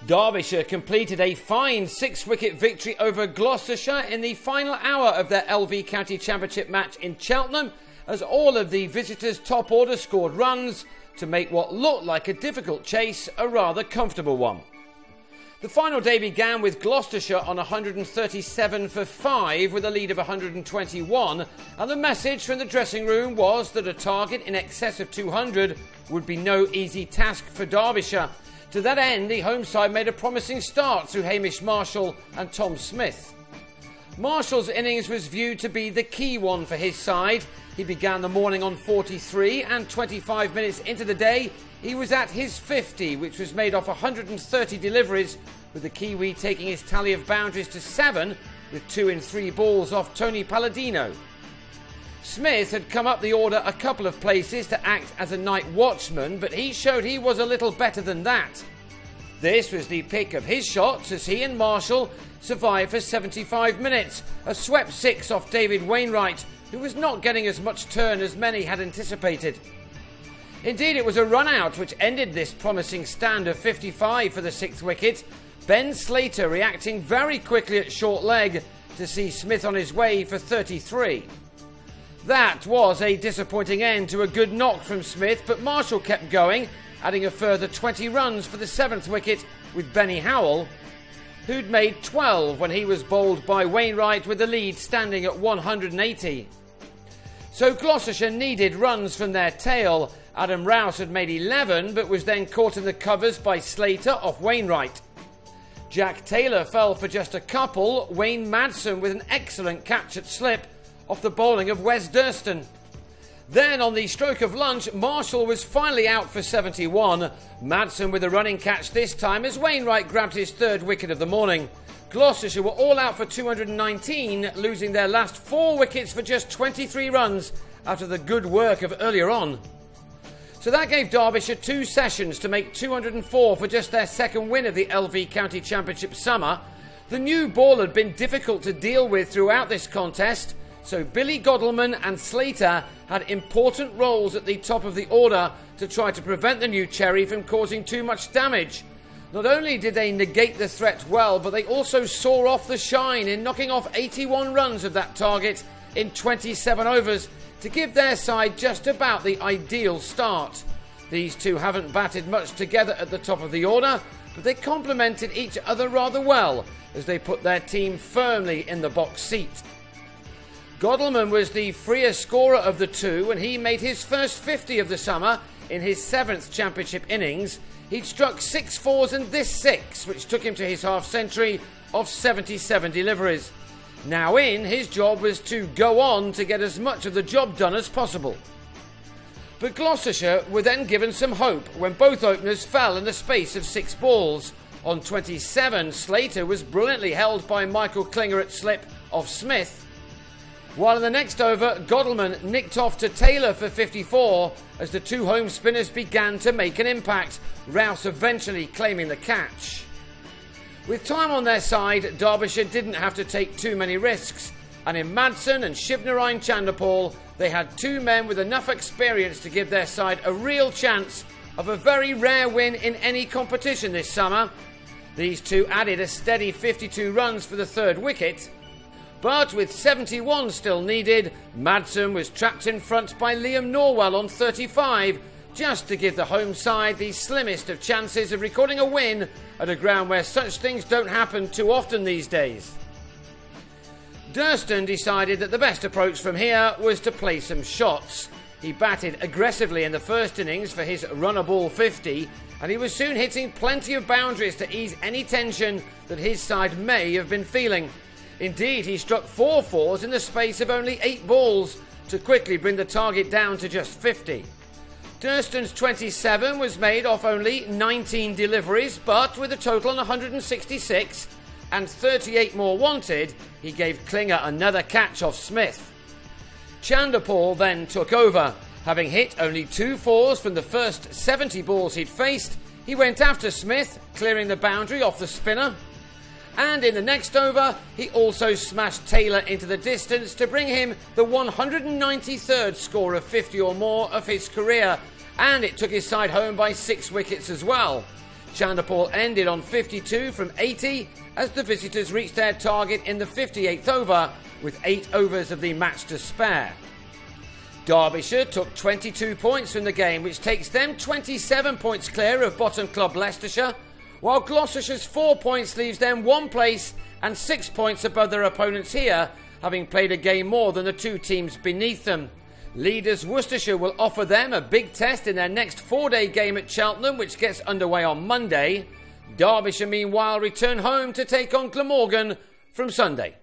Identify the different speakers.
Speaker 1: Derbyshire completed a fine 6-wicket victory over Gloucestershire in the final hour of their LV County Championship match in Cheltenham, as all of the visitors' top order scored runs to make what looked like a difficult chase a rather comfortable one. The final day began with Gloucestershire on 137 for 5 with a lead of 121, and the message from the dressing room was that a target in excess of 200 would be no easy task for Derbyshire. To that end, the home side made a promising start through Hamish Marshall and Tom Smith. Marshall's innings was viewed to be the key one for his side. He began the morning on 43, and 25 minutes into the day, he was at his 50, which was made off 130 deliveries, with the Kiwi taking his tally of boundaries to 7, with 2 in 3 balls off Tony Palladino. Smith had come up the order a couple of places to act as a night watchman, but he showed he was a little better than that. This was the pick of his shots as he and Marshall survived for 75 minutes, a swept 6 off David Wainwright, who was not getting as much turn as many had anticipated. Indeed, it was a run-out which ended this promising stand of 55 for the 6th wicket, Ben Slater reacting very quickly at short leg to see Smith on his way for 33. That was a disappointing end to a good knock from Smith, but Marshall kept going, adding a further 20 runs for the 7th wicket with Benny Howell, who'd made 12 when he was bowled by Wainwright, with the lead standing at 180. So Gloucestershire needed runs from their tail. Adam Rouse had made 11, but was then caught in the covers by Slater off Wainwright. Jack Taylor fell for just a couple, Wayne Madsen with an excellent catch at slip off the bowling of Wes Durston. Then on the stroke of lunch, Marshall was finally out for 71. Madsen with a running catch this time as Wainwright grabbed his 3rd wicket of the morning. Gloucestershire were all out for 219, losing their last 4 wickets for just 23 runs after the good work of earlier on. So that gave Derbyshire 2 sessions to make 204 for just their 2nd win of the LV County Championship summer. The new ball had been difficult to deal with throughout this contest, so Billy Godleman and Slater had important roles at the top of the order to try to prevent the new cherry from causing too much damage. Not only did they negate the threat well, but they also saw off the shine in knocking off 81 runs of that target in 27 overs to give their side just about the ideal start. These two haven't batted much together at the top of the order, but they complemented each other rather well as they put their team firmly in the box seat. Godleman was the freer scorer of the two, and he made his first 50 of the summer in his 7th championship innings. He'd struck 6 fours and this 6, which took him to his half-century of 77 deliveries. Now in, his job was to go on to get as much of the job done as possible. But Gloucestershire were then given some hope when both openers fell in the space of 6 balls. On 27, Slater was brilliantly held by Michael Klinger at slip off Smith, while in the next over, Godleman nicked off to Taylor for 54 as the 2 home spinners began to make an impact, Rouse eventually claiming the catch. With time on their side, Derbyshire didn't have to take too many risks, and in Madsen and Shivnarine Chanderpaul, they had 2 men with enough experience to give their side a real chance of a very rare win in any competition this summer. These 2 added a steady 52 runs for the 3rd wicket, but with 71 still needed, Madsen was trapped in front by Liam Norwell on 35, just to give the home side the slimmest of chances of recording a win at a ground where such things don't happen too often these days. Durston decided that the best approach from here was to play some shots. He batted aggressively in the first innings for his run-a-ball 50, and he was soon hitting plenty of boundaries to ease any tension that his side may have been feeling. Indeed, he struck 4 fours in the space of only 8 balls to quickly bring the target down to just 50. Durston's 27 was made off only 19 deliveries, but with a total on 166 and 38 more wanted, he gave Klinger another catch off Smith. Chanderpaul then took over. Having hit only 2 fours from the first 70 balls he'd faced, he went after Smith, clearing the boundary off the spinner. And in the next over, he also smashed Taylor into the distance to bring him the 193rd score of 50 or more of his career, and it took his side home by 6 wickets as well. Chanderpaul ended on 52 from 80 as the visitors reached their target in the 58th over with 8 overs of the match to spare. Derbyshire took 22 points from the game, which takes them 27 points clear of bottom club Gloucestershire, while Gloucestershire's 4 points leaves them 1 place and 6 points above their opponents here, having played a game more than the 2 teams beneath them. Leaders Worcestershire will offer them a big test in their next 4-day game at Cheltenham, which gets underway on Monday. Derbyshire, meanwhile, return home to take on Glamorgan from Sunday.